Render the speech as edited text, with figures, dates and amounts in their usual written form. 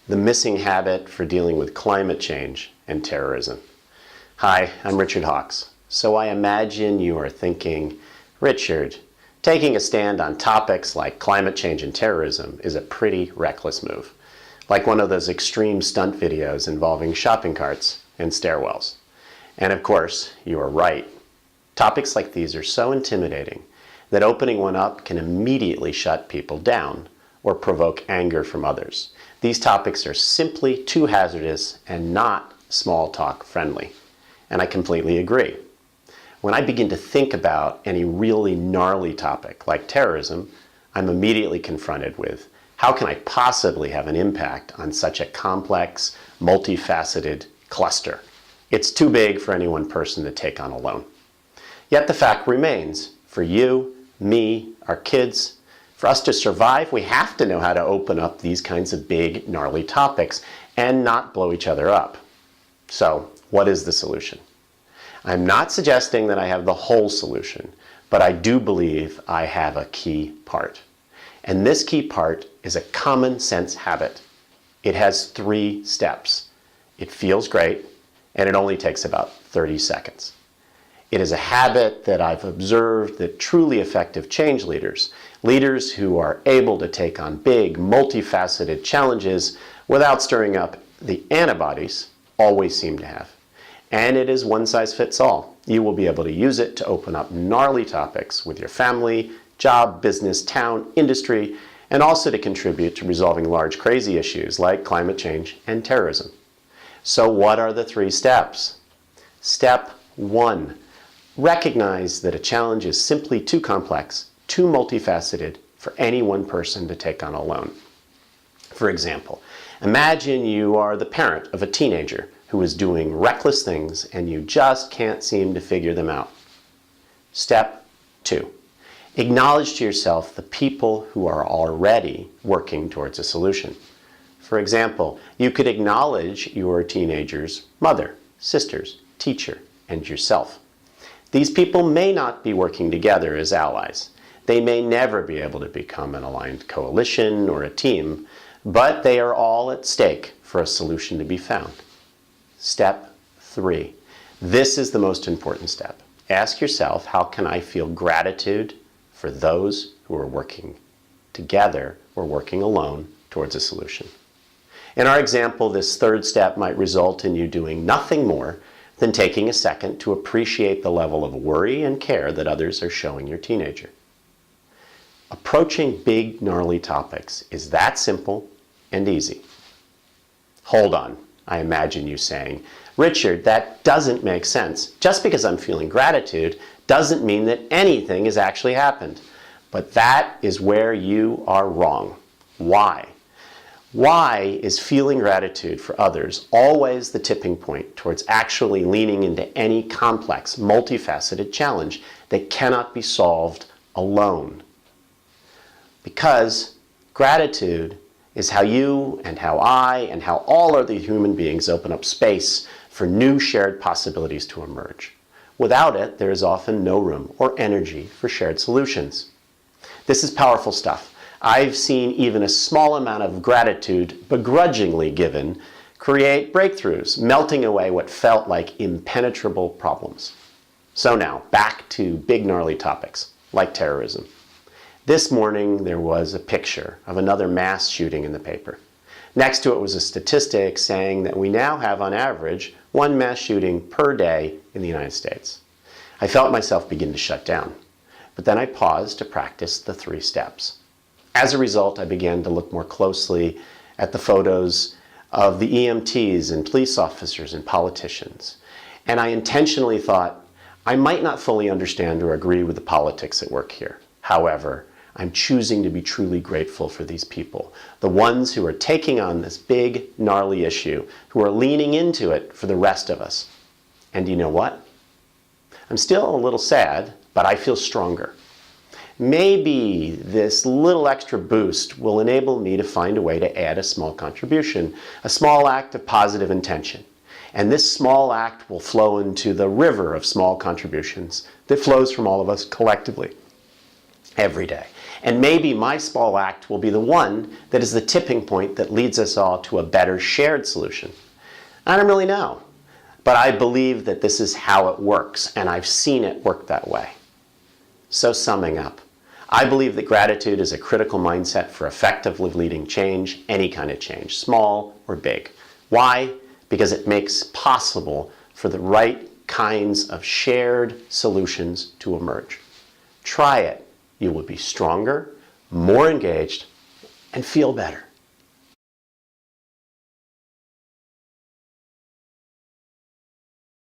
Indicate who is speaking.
Speaker 1: the missing habit for dealing with climate change and terrorism. Hi, I'm Richard Hawks. So I imagine you are thinking, Richard, taking a stand on topics like climate change and terrorism is a pretty reckless move, like one of those extreme stunt videos involving shopping carts and stairwells. And of course, you are right. Topics like these are so intimidating that opening one up can immediately shut people down or provoke anger from others. These topics are simply too hazardous and not small talk friendly. And I completely agree. When I begin to think about any really gnarly topic like terrorism, I'm immediately confronted with how can I possibly have an impact on such a complex, multifaceted cluster? It's too big for any one person to take on alone. Yet the fact remains, for you, me, our kids, for us to survive, we have to know how to open up these kinds of big, gnarly topics and not blow each other up. So, what is the solution? I'm not suggesting that I have the whole solution, but I do believe I have a key part. And this key part is a common sense habit. It has 3 steps. It feels great, and it only takes about 30 seconds. It is a habit that I've observed that truly effective change leaders, leaders who are able to take on big, multifaceted challenges without stirring up the antibodies, always seem to have. And it is one size fits all. You will be able to use it to open up gnarly topics with your family, job, business, town, industry, and also to contribute to resolving large, crazy issues like climate change and terrorism. So what are the 3 steps? Step 1. Recognize that a challenge is simply too complex, too multifaceted for any one person to take on alone. For example, imagine you are the parent of a teenager who is doing reckless things and you just can't seem to figure them out. Step 2. Acknowledge to yourself the people who are already working towards a solution. For example, you could acknowledge your teenager's mother, sisters, teacher, and yourself. These people may not be working together as allies. They may never be able to become an aligned coalition or a team, but they are all at stake for a solution to be found. Step 3. This is the most important step. Ask yourself, how can I feel gratitude for those who are working together or working alone towards a solution? In our example, this 3rd step might result in you doing nothing more than taking a second to appreciate the level of worry and care that others are showing your teenager. Approaching big, gnarly topics is that simple and easy. Hold on, I imagine you saying, Richard, that doesn't make sense. Just because I'm feeling gratitude doesn't mean that anything has actually happened. But that is where you are wrong. Why? Why is feeling gratitude for others always the tipping point towards actually leaning into any complex, multifaceted challenge that cannot be solved alone? Because gratitude is how you and how I and how all other human beings open up space for new shared possibilities to emerge. Without it, there is often no room or energy for shared solutions. This is powerful stuff. I've seen even a small amount of gratitude begrudgingly given create breakthroughs, melting away what felt like impenetrable problems. So now, back to big gnarly topics like terrorism. This morning there was a picture of another mass shooting in the paper. Next to it was a statistic saying that we now have on average 1 mass shooting per day in the United States. I felt myself begin to shut down, but then I paused to practice the 3 steps. As a result, I began to look more closely at the photos of the EMTs and police officers and politicians. And I intentionally thought, I might not fully understand or agree with the politics at work here. However, I'm choosing to be truly grateful for these people, the ones who are taking on this big, gnarly issue, who are leaning into it for the rest of us. And you know what? I'm still a little sad, but I feel stronger. Maybe this little extra boost will enable me to find a way to add a small contribution, a small act of positive intention. And this small act will flow into the river of small contributions that flows from all of us collectively every day. And maybe my small act will be the one that is the tipping point that leads us all to a better shared solution. I don't really know, but I believe that this is how it works, and I've seen it work that way. So summing up, I believe that gratitude is a critical mindset for effectively leading change, any kind of change, small or big. Why? Because it makes possible for the right kinds of shared solutions to emerge. Try it. You will be stronger, more engaged, and feel better.